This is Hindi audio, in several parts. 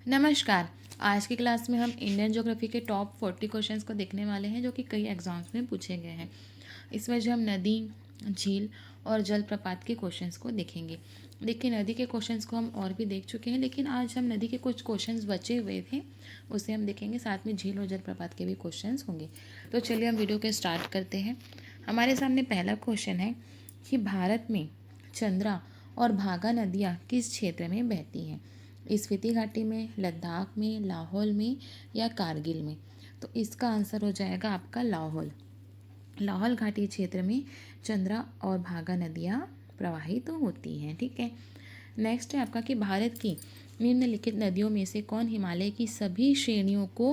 नमस्कार। आज की क्लास में हम इंडियन ज्योग्राफी के टॉप 40 क्वेश्चंस को देखने वाले हैं जो कि कई एग्जाम्स में पूछे गए हैं। इसमें जो हम नदी, झील और जलप्रपात के क्वेश्चंस को देखेंगे। देखिए, नदी के क्वेश्चंस को हम और भी देख चुके हैं, लेकिन आज हम नदी के कुछ क्वेश्चंस बचे हुए थे, उसे हम देखेंगे। साथ में झील और जलप्रपात के भी क्वेश्चंस होंगे। तो चलिए हम वीडियो के स्टार्ट करते हैं। हमारे सामने पहला क्वेश्चन है कि भारत में चंद्रा और भागा नदियाँ किस क्षेत्र में बहती हैं? स्पीति घाटी में, लद्दाख में, लाहौल में या कारगिल में? तो इसका आंसर हो जाएगा आपका लाहौल। लाहौल घाटी क्षेत्र में चंद्रा और भागा नदियाँ प्रवाहित होती हैं। ठीक है। नेक्स्ट है आपका कि भारत की निम्नलिखित नदियों में से कौन हिमालय की सभी श्रेणियों को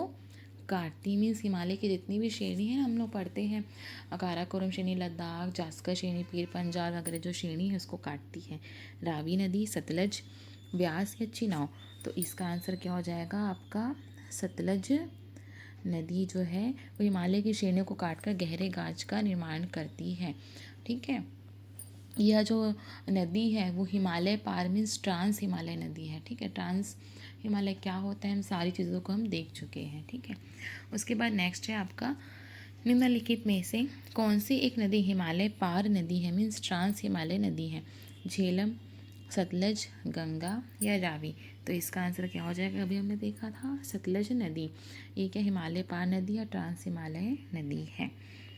काटती? मीन्स हिमालय की जितनी भी श्रेणी है, हम लोग पढ़ते हैं काराकोरम श्रेणी, लद्दाख, जास्कर श्रेणी, पीर पंजाल वगैरह जो श्रेणी है उसको काटती है। रावी नदी, सतलज, ब्यास या चिनाव? तो इसका आंसर क्या हो जाएगा आपका? सतलज नदी जो है वो हिमालय की श्रेणियों को काटकर गहरे गाज का निर्माण करती है। ठीक है। यह जो नदी है वो हिमालय पार मीन्स ट्रांस हिमालय नदी है। ठीक है। ट्रांस हिमालय क्या होता है, हम सारी चीज़ों को हम देख चुके हैं। ठीक है। उसके बाद नेक्स्ट है आपका निम्नलिखित में से कौन सी एक नदी हिमालय पार नदी है, मीन्स ट्रांस हिमालय नदी है? झेलम, सतलज, गंगा या रावी? तो इसका आंसर क्या हो जाएगा? अभी हमने देखा था सतलज नदी। ये क्या हिमालय पार नदी या ट्रांस हिमालय नदी है?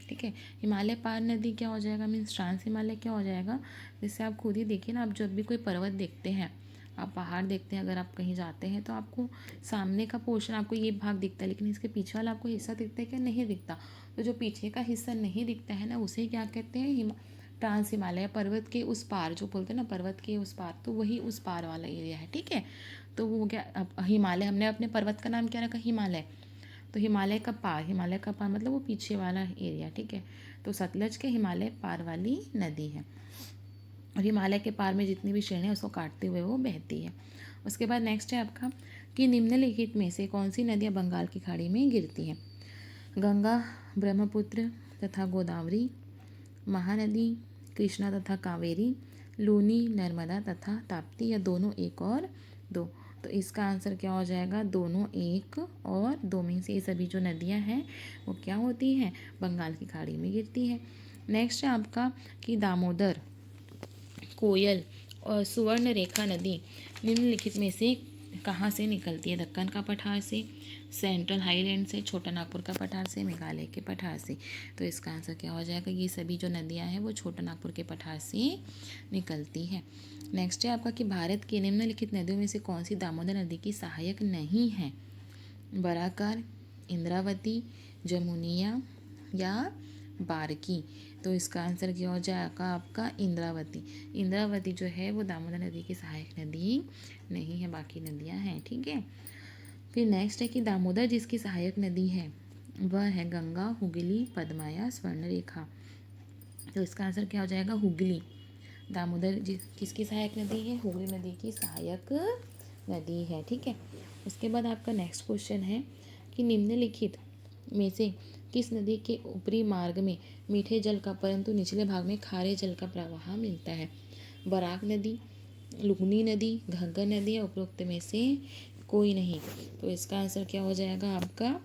ठीक है। हिमालय पार नदी क्या हो जाएगा, मीन्स ट्रांस हिमालय क्या हो जाएगा? जैसे आप खुद ही देखिए ना, आप जब भी कोई पर्वत देखते हैं, आप पहाड़ देखते हैं, अगर आप कहीं जाते हैं तो आपको सामने का पोर्शन, आपको ये भाग दिखता है, लेकिन इसके पीछे वाला आपको हिस्सा दिखता है क्या? नहीं दिखता। तो जो पीछे का हिस्सा नहीं दिखता है ना, उसे क्या कहते हैं? ट्रांस हिमालय। पर्वत के उस पार जो बोलते हैं ना, पर्वत के उस पार, तो वही उस पार वाला एरिया है। ठीक है। तो वो क्या, अब हिमालय, हमने अपने पर्वत का नाम क्या रखा? हिमालय। तो हिमालय का पार, हिमालय का पार मतलब वो पीछे वाला एरिया। ठीक है। तो सतलज के हिमालय पार वाली नदी है, और हिमालय के पार में जितनी भी श्रेणी है उसको काटते हुए वो बहती है। उसके बाद नेक्स्ट है आपका कि निम्नलिखित में से कौन सी नदियाँ बंगाल की खाड़ी में गिरती हैं? गंगा, ब्रह्मपुत्र तथा गोदावरी, महानदी, कृष्णा तथा कावेरी, लूनी, नर्मदा तथा ताप्ती या दोनों एक और दो? तो इसका आंसर क्या हो जाएगा? दोनों एक और दो में से ये सभी जो नदियाँ हैं वो क्या होती हैं? बंगाल की खाड़ी में गिरती है। नेक्स्ट है आपका कि दामोदर, कोयल और सुवर्ण रेखा नदी निम्नलिखित में से कहाँ से निकलती है? दक्कन का पठार से, सेंट्रल हाईलैंड से, छोटा नागपुर का पठार से, मेघालय के पठार से? तो इसका आंसर क्या हो जाएगा? ये सभी जो नदियाँ हैं वो छोटा नागपुर के पठार से निकलती हैं। नेक्स्ट है आपका कि भारत की निम्नलिखित नदियों में से कौन सी दामोदर नदी की सहायक नहीं है? बराकर, इंद्रावती, जमुनिया या बारकी? तो इसका आंसर क्या हो जाएगा आपका? इंद्रावती। इंद्रावती जो है वो दामोदर नदी की सहायक नदी नहीं है, बाकी नदियाँ हैं। ठीक है। फिर नेक्स्ट है कि दामोदर जिसकी सहायक नदी है वह है गंगा, हुगली, पद्मा या स्वर्णरेखा? तो इसका आंसर क्या हो जाएगा? हुगली। दामोदर किसकी सहायक नदी है? हुगली नदी की सहायक नदी है। ठीक है। उसके बाद आपका नेक्स्ट क्वेश्चन है कि निम्नलिखित में से किस नदी के ऊपरी मार्ग में मीठे जल का परंतु निचले भाग में खारे जल का प्रवाह मिलता है? बराक नदी, लुगनी नदी, घग्गर नदी या उपरोक्त में से कोई नहीं? तो इसका आंसर क्या हो जाएगा आपका?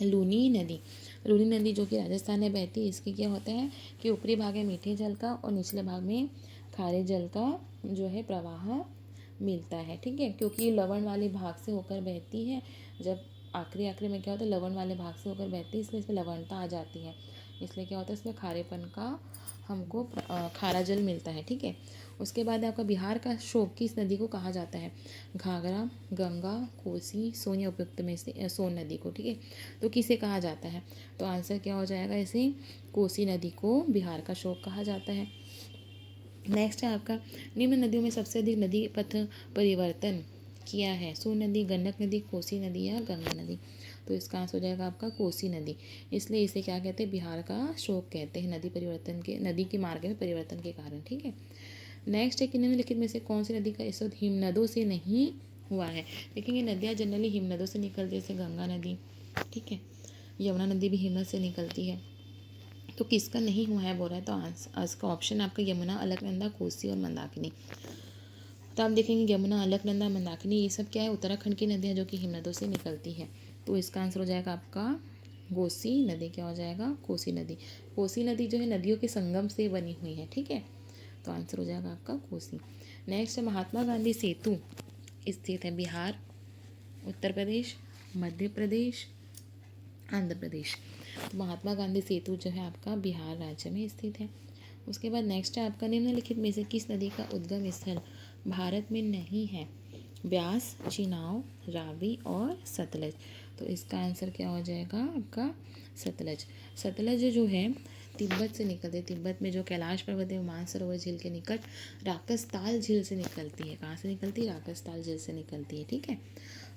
लूनी नदी। लूनी नदी जो कि राजस्थान में बहती है, इसकी क्या होता है कि ऊपरी भाग है मीठे जल का और निचले भाग में खारे जल का जो है प्रवाह मिलता है। ठीक है। क्योंकि ये लवण वाले भाग से होकर बहती है, जब आखिरी आखिरी में क्या होता है, लवण वाले भाग से होकर बहती है, इसलिए इसमें लवणता आ जाती है, इसलिए क्या होता है इसमें खारेपन का हमको खारा जल मिलता है। ठीक है। उसके बाद आपका बिहार का शोक किस नदी को कहा जाता है? घाघरा, गंगा, कोसी, सोन या उपयुक्त में से सोन नदी को? ठीक है। तो किसे कहा जाता है? तो आंसर क्या हो जाएगा? इसे कोसी नदी को बिहार का शोक कहा जाता है। नेक्स्ट है आपका निम्न नदियों में सबसे अधिक नदी पथ परिवर्तन किया है? सोन नदी, गंडक नदी, कोसी नदी या गंगा नदी? तो इसका आंसर हो जाएगा आपका कोसी नदी। इसलिए इसे क्या कहते हैं? बिहार का शोक कहते हैं, नदी परिवर्तन के, नदी के मार्ग में परिवर्तन के कारण। ठीक है। नेक्स्ट है कि निम्नलिखित में से कौन सी नदी का स्रोत हिमनदों से नहीं हुआ है? देखेंगे नदियाँ जनरली हिमनदों से निकलती है, जैसे गंगा नदी। ठीक है। यमुना नदी भी हिमनद से निकलती है। तो किसका नहीं हुआ है बोल रहा है? तो आंसर का ऑप्शन आपका यमुना, अलकनंदा, कोसी और मंदाकिनी। तो आप देखेंगे यमुना, अलकनंदा, मंदाकिनी, ये सब क्या है, उत्तराखंड की नदियाँ जो कि हिमनदों से निकलती है। तो इसका आंसर हो जाएगा आपका कोसी नदी। क्या हो जाएगा, कोसी नदी। कोसी नदी जो है नदियों के संगम से बनी हुई है, ठीक है। तो आंसर हो जाएगा आपका कोसी। नेक्स्ट है महात्मा गांधी सेतु स्थित है बिहार, उत्तर प्रदेश, मध्य प्रदेश, आंध्र प्रदेश। तो महात्मा गांधी सेतु जो है आपका बिहार राज्य में स्थित है। उसके बाद नेक्स्ट है आपका निम्नलिखित में से किस नदी का उद्गम स्थल भारत में नहीं है। ब्यास, चिनाव, रावी और सतलज। तो इसका आंसर क्या हो जाएगा आपका सतलज। सतलज जो है तिब्बत से निकलते, तिब्बत में जो कैलाश पर्वत है मानसरोवर झील के निकट राकसताल झील से निकलती है। कहाँ से निकलती है, राकसताल झील से निकलती है, ठीक है।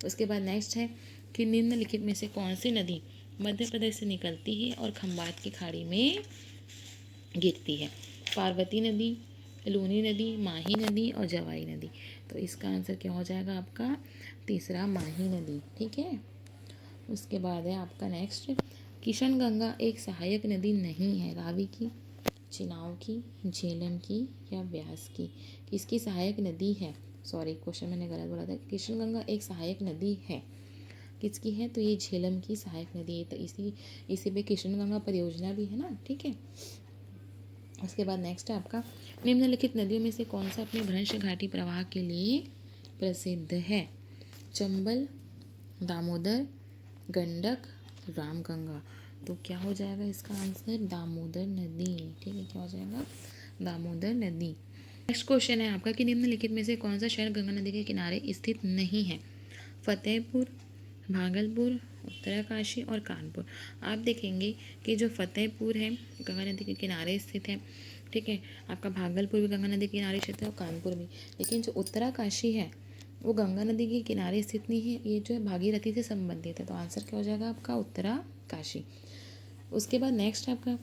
उसके बाद नेक्स्ट है कि निम्नलिखित में से कौन सी नदी मध्य प्रदेश से निकलती है और खंबात की खाड़ी में गिरती है। पार्वती नदी, लूनी नदी, माही नदी और जवाई नदी। तो इसका आंसर क्या हो जाएगा आपका तीसरा, माही नदी, ठीक है। उसके बाद है आपका नेक्स्ट, किशन गंगा एक सहायक नदी नहीं है। रावी की, चिनाव की, झेलम की या व्यास की। किसकी सहायक नदी है, सॉरी क्वेश्चन मैंने गलत बोला था। किशन गंगा एक सहायक नदी है, किसकी है, तो ये झेलम की सहायक नदी है। तो इसी पे किशन गंगा परियोजना भी है ना, ठीक है। उसके बाद नेक्स्ट है आपका निम्नलिखित नदियों में से कौन सा अपने भ्रंश घाटी प्रवाह के लिए प्रसिद्ध है। चंबल, दामोदर, गंडक, रामगंगा। तो क्या हो जाएगा इसका आंसर, दामोदर नदी, ठीक है। क्या हो जाएगा, दामोदर नदी। नेक्स्ट क्वेश्चन है आपका कि निम्नलिखित में से कौन सा शहर गंगा नदी के किनारे स्थित नहीं है। फतेहपुर, भागलपुर, उत्तरकाशी और कानपुर। आप देखेंगे कि जो फतेहपुर है गंगा नदी के किनारे स्थित है, ठीक है। आपका भागलपुर भी गंगा नदी के किनारे स्थित है और कानपुर भी। लेकिन जो उत्तरकाशी है वो गंगा नदी के किनारे स्थित नहीं है, ये जो है भागीरथी से संबंधित है। तो आंसर क्या हो जाएगा आपका उत्तरकाशी। उसके बाद नेक्स्ट आपका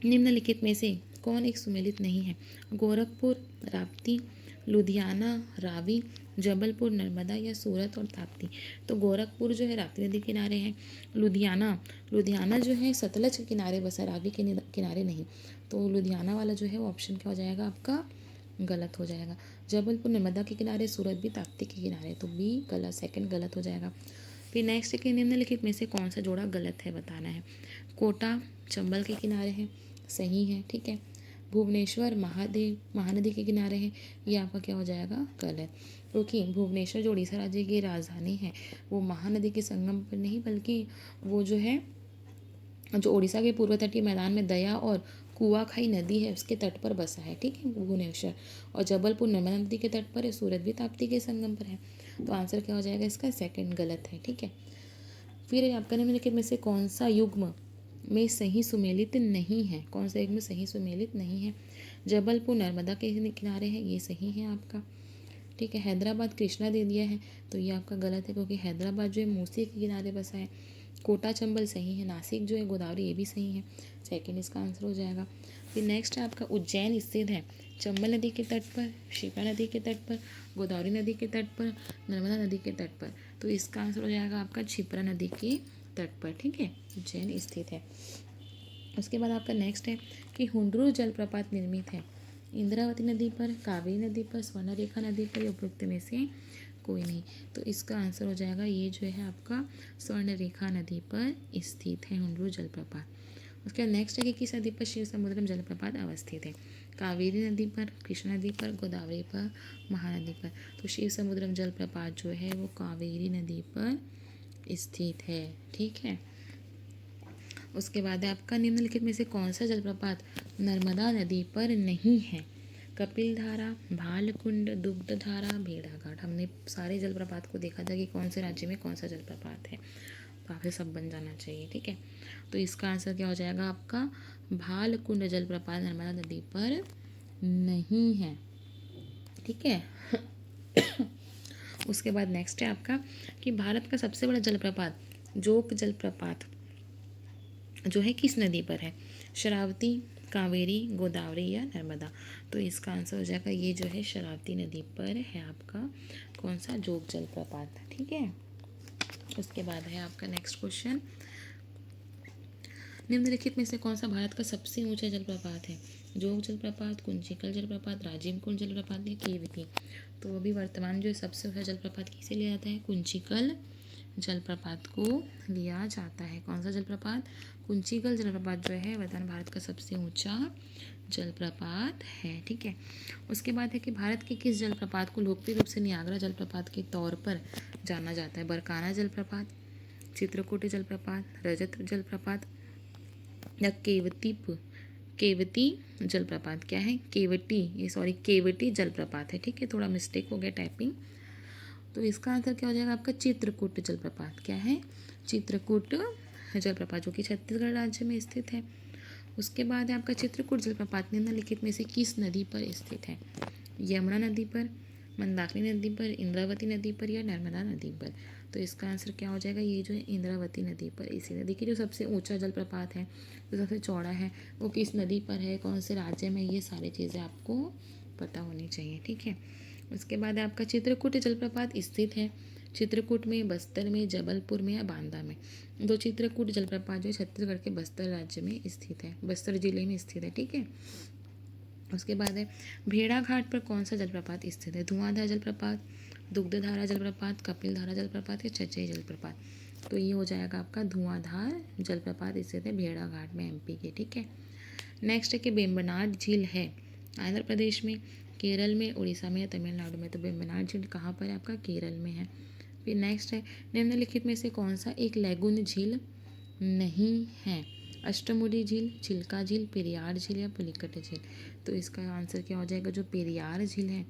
निम्नलिखित में से कौन एक सुमेलित नहीं है। गोरखपुर, राप्ती, लुधियाना, रावी, जबलपुर, नर्मदा या सूरत और ताप्ती। तो गोरखपुर जो है राप्ती नदी के किनारे है। लुधियाना जो है सतलज के किनारे बसा, रावी के किनारे नहीं। तो लुधियाना वाला जो है वो ऑप्शन क्या हो जाएगा आपका गलत हो जाएगा। जबलपुर नर्मदा के किनारे, सूरत भी ताप्ती के किनारे। तो बी गलत, सेकंड गलत हो जाएगा। फिर नेक्स्ट के निम्नलिखित में से कौन सा जोड़ा गलत है बताना है। कोटा चंबल के किनारे है, सही है, ठीक है। भुवनेश्वर महानदी के किनारे है, ये आपका क्या हो जाएगा गलत। क्योंकि भुवनेश्वर जो उड़ीसा राज्य की राजधानी है वो महानदी के संगम पर नहीं बल्कि वो जो है जो उड़ीसा के पूर्व तटीय मैदान में दया और कुआखाई नदी है उसके तट पर बसा है, ठीक है भुवनेश्वर। और जबलपुर नर्मदा नदी के तट पर है, सूरत भी ताप्ती के संगम पर है। तो आंसर क्या हो जाएगा इसका सेकंड गलत है, ठीक है। फिर आपका निम्नलिखित में से कौन सा युग्म में सही सुमेलित नहीं है, कौन सा युग्म में सही सुमेलित नहीं है। जबलपुर नर्मदा के किनारे है, ये सही है आपका, ठीक है। हैदराबाद कृष्णा दे दिया है तो ये आपका गलत है क्योंकि हैदराबाद जो है मूसी के किनारे बसा है। कोटा चंबल सही है, नासिक जो है गोदावरी ये भी सही है, सेकंड इसका आंसर हो जाएगा। फिर नेक्स्ट है आपका उज्जैन स्थित है चंबल नदी के तट पर, शिप्रा नदी के तट पर, गोदावरी नदी के तट पर, नर्मदा नदी के तट पर। तो इसका आंसर हो जाएगा आपका क्षिप्रा नदी के तट पर, ठीक है उज्जैन स्थित है। उसके बाद आपका नेक्स्ट है कि हुंड्रू जलप्रपात निर्मित है इंद्रावती नदी पर, कावेरी नदी पर, स्वर्णरेखा नदी पर या उपरोक्त में से कोई नहीं। तो इसका आंसर हो जाएगा ये जो है आपका स्वर्णरेखा नदी पर स्थित है हुंड्रू जलप्रपात। उसके बाद नेक्स्ट है कि किस नदी पर क्षीर समुद्रम जलप्रपात अवस्थित है। कावेरी नदी पर, कृष्णा नदी पर, गोदावरी पर, महानदी पर। तो क्षीर समुद्रम जलप्रपात जो है वो कावेरी नदी पर स्थित है, ठीक है। उसके बाद है आपका निम्नलिखित में से कौन सा जलप्रपात नर्मदा नदी पर नहीं है। कपिल धारा, भालकुंड, दुग्ध धारा, भेड़ाघाट। हमने सारे जलप्रपात को देखा था कि कौन से राज्य में कौन सा जलप्रपात है, तो आपसे सब बन जाना चाहिए, ठीक है। तो इसका आंसर क्या हो जाएगा आपका भालकुंड जलप्रपात नर्मदा नदी पर नहीं है, ठीक है। उसके बाद नेक्स्ट है आपका कि भारत का सबसे बड़ा जलप्रपात जोग जलप्रपात जो है किस नदी पर है। शरावती, कावेरी, गोदावरी या नर्मदा। तो इसका आंसर हो जाएगा ये जो है शरावती नदी पर है आपका कौन सा जोग जलप्रपात, ठीक है। उसके बाद है आपका नेक्स्ट क्वेश्चन निम्नलिखित में से कौन सा भारत का सबसे ऊंचा जलप्रपात है। जोग जलप्रपात, कुंचिकल जलप्रपात, राजीव कुंड जलप्रपात या केवती। तो अभी वर्तमान जो सबसे ऊंचा जलप्रपात किसे लिया जाता है? कुंचिकल जलप्रपात को लिया जाता है। कौन सा जलप्रपात? कुंचिकल जलप्रपात जो है वर्तमान भारत का सबसे ऊंचा जलप्रपात है। ठीक है। उसके बाद है कि भारत के किस जलप्रपात को लोकप्रिय रूप से नियाग्रा जलप्रपात के तौर पर जाना जाता है? बरकाना जलप्रपात, चित्रकूट जलप्रपात, रजत जलप्रपात या केवती जलप्रपात। क्या है? केवटी जलप्रपात है। ठीक है, थोड़ा मिस्टेक हो गया टाइपिंग। तो इसका आंसर क्या हो जाएगा आपका? चित्रकूट जलप्रपात। क्या है? चित्रकूट जलप्रपात, जो कि छत्तीसगढ़ राज्य में स्थित है। उसके बाद है आपका चित्रकूट जलप्रपात निम्नलिखित में से किस नदी पर स्थित है? यमुना नदी पर, मंदाकिनी नदी पर, इंद्रावती नदी पर या नर्मदा नदी पर। तो इसका आंसर क्या हो जाएगा? ये जो है इंद्रावती नदी पर। इसी नदी की जो सबसे ऊंचा जलप्रपात है, जो सबसे चौड़ा है, वो किस नदी पर है, कौन से राज्य में, ये सारी चीज़ें आपको पता होनी चाहिए। ठीक है। उसके बाद आपका चित्रकूट जलप्रपात स्थित है चित्रकूट में, बस्तर में, जबलपुर में या बांदा में। दो चित्रकूट जलप्रपात जो छत्तीसगढ़ के बस्तर राज्य में स्थित है, बस्तर जिले में स्थित है। ठीक है। उसके बाद है भेड़ा घाट पर कौन सा जलप्रपात स्थित है? धुआंधार जलप्रपात, दुग्धधारा जलप्रपात, कपिलधारा जलप्रपात या चचई जलप्रपात। तो ये हो जाएगा आपका धुआंधार जलप्रपात स्थित है भेड़ा घाट में, एमपी के। ठीक है। नेक्स्ट है कि वेम्बनाड झील है आंध्र प्रदेश में, केरल में, उड़ीसा में या तमिलनाडु में। तो वेम्बनाड झील कहाँ पर है? आपका केरल में है। फिर नेक्स्ट है निम्नलिखित में से कौन सा एक लैगून झील नहीं है? अष्टमुडी झील, चिल्का झील, पेरियार झील या पुलिकट झील। तो इसका आंसर क्या हो जाएगा? जो पेरियार झील है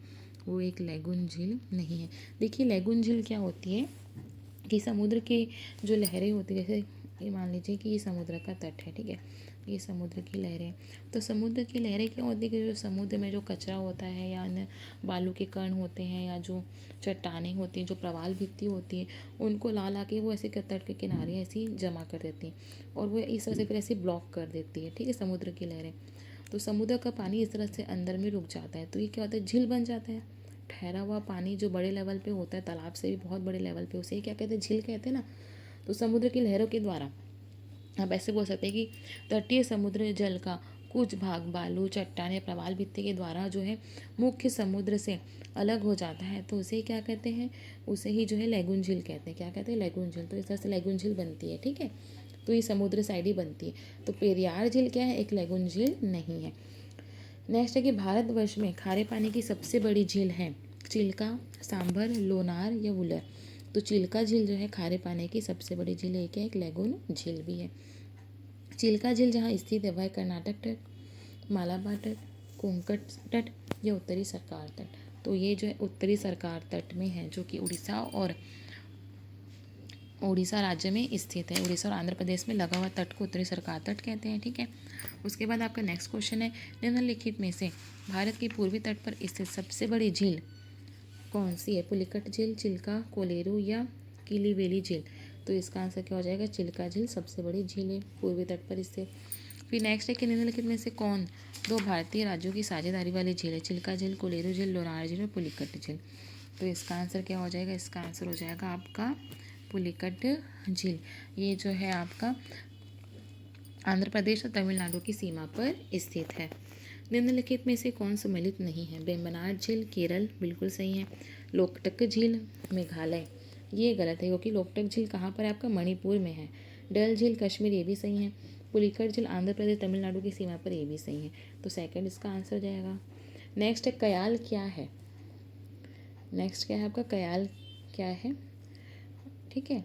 वो एक लैगून झील नहीं है। देखिए लैगून झील क्या होती है कि समुद्र की जो लहरें होती है, जैसे ये मान लीजिए कि ये समुद्र का तट है। ठीक है, ये समुद्र की लहरें। तो समुद्र की लहरें क्या होती है कि जो समुद्र में जो कचरा होता है या अन्य बालू के कण होते हैं या जो चट्टानें होती हैं, जो प्रवाल भित्ति होती है, उनको ला ला के वो ऐसे तट के किनारे ऐसे ही जमा कर देती हैं और वो इस तरह से फिर ऐसे ब्लॉक कर देती है। ठीक है, समुद्र की लहरें। तो समुद्र का पानी इस तरह से अंदर में रुक जाता है, तो ये क्या होता है? झील बन जाता है। ठहरा हुआ पानी जो बड़े लेवल पे होता है, तालाब से भी बहुत बड़े लेवल पे, उसे क्या कहते हैं? झील कहते हैं ना। तो समुद्र की लहरों के द्वारा आप ऐसे बोल सकते हैं कि तटीय समुद्र जल का कुछ भाग बालू, चट्टान, प्रवाल भित्ति के द्वारा जो है मुख्य समुद्र से अलग हो जाता है, तो उसे क्या कहते हैं? उसे ही जो है लैगून झील कहते हैं। क्या कहते हैं? लैगून झील। तो इस तरह से लैगून झील बनती है। ठीक है, तो ये समुद्र साइड ही बनती है। तो पेरियार झील क्या है? एक लैगून झील नहीं है। नेक्स्ट है कि भारतवर्ष में खारे पानी की सबसे बड़ी झील है चिल्का, सांभर, लोनार या वुलर। तो चिल्का झील जो है खारे पानी की सबसे बड़ी झील है, क्या? एक लैगून झील भी है। चिल्का झील जहाँ स्थित है वह कर्नाटक तट, मालाबार तट, कोंकण तट या उत्तरी सरकार तट। तो ये जो है उत्तरी सरकार तट में है, जो कि उड़ीसा राज्य में स्थित है। उड़ीसा और आंध्र प्रदेश में लगा हुआ तट को उत्तरी सरकार तट कहते हैं। ठीक है। उसके बाद आपका नेक्स्ट क्वेश्चन है निम्नलिखित में से भारत के पूर्वी तट पर स्थित सबसे बड़ी झील कौन सी है? पुलिकट झील, चिल्का, कोलेरू या किलीवेली झील। तो इसका आंसर क्या हो जाएगा? चिल्का झील सबसे बड़ी झील है पूर्वी तट पर स्थित। फिर नेक्स्ट है कि निम्नलिखित में से कौन दो भारतीय राज्यों की साझेदारी वाली झील है? चिल्का झील, कोलेरू झील, लोनार झील और पुलिकट झील। तो इसका आंसर क्या हो जाएगा? इसका आंसर हो जाएगा आपका पुलिकट झील। ये जो है आपका आंध्र प्रदेश और तमिलनाडु की सीमा पर स्थित है। निम्नलिखित में से कौन सम्मिलित नहीं है? वेम्बनाड झील केरल, बिल्कुल सही है। लोकटक झील मेघालय, ये गलत है क्योंकि लोकटक झील कहाँ पर है? आपका मणिपुर में है। डल झील कश्मीर, ये भी सही है। पुलिकट झील आंध्र प्रदेश तमिलनाडु की सीमा पर, ये भी सही है। तो सेकंड इसका आंसर हो जाएगा। नेक्स्ट है कयाल क्या है? नेक्स्ट क्या है आपका? कयाल क्या है? ठीक है,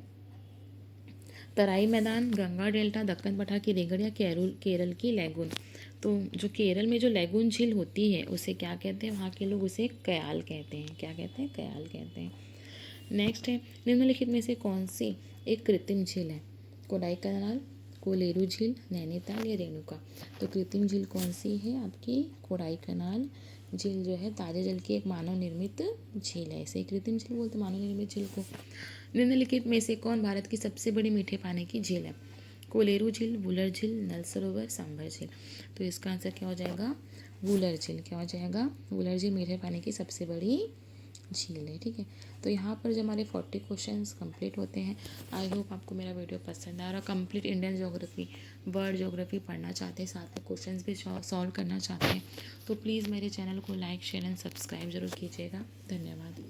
तराई मैदान, गंगा डेल्टा, दक्कन पठार की रेगड़ या केरल की लैगून। तो जो केरल में जो लैगून झील होती है उसे क्या कहते हैं? वहाँ के लोग उसे कयाल कहते हैं। क्या कहते हैं? कयाल कहते हैं। नेक्स्ट है निम्नलिखित में से कौन सी एक कृत्रिम झील है? कोडाईकनाल, कोलेरू झील, नैनीताल या रेणुका। तो कृत्रिम झील कौन सी है आपकी? कोडाईकनाल झील जो है ताजे जल की एक मानव निर्मित झील है, इसे कृत्रिम झील बोलते हैं, मानव निर्मित झील को। निम्नलिखित में से कौन भारत की सबसे बड़ी मीठे पानी की झील है? कोलेरू झील, वुलर झील, नल सरोवर, सांभर झील। तो इसका आंसर क्या हो जाएगा? वुलर झील। क्या हो जाएगा? वुलर झील मीठे पानी की सबसे बड़ी झील है। ठीक है, तो यहाँ पर जो हमारे 40 क्वेश्चंस कंप्लीट होते हैं। आई होप आपको मेरा वीडियो पसंद आया, और complete Indian geography, world geography पढ़ना चाहते हैं, साथ में क्वेश्चंस भी सॉल्व करना चाहते हैं, तो प्लीज़ मेरे चैनल को लाइक, शेयर एंड सब्सक्राइब जरूर कीजिएगा। धन्यवाद।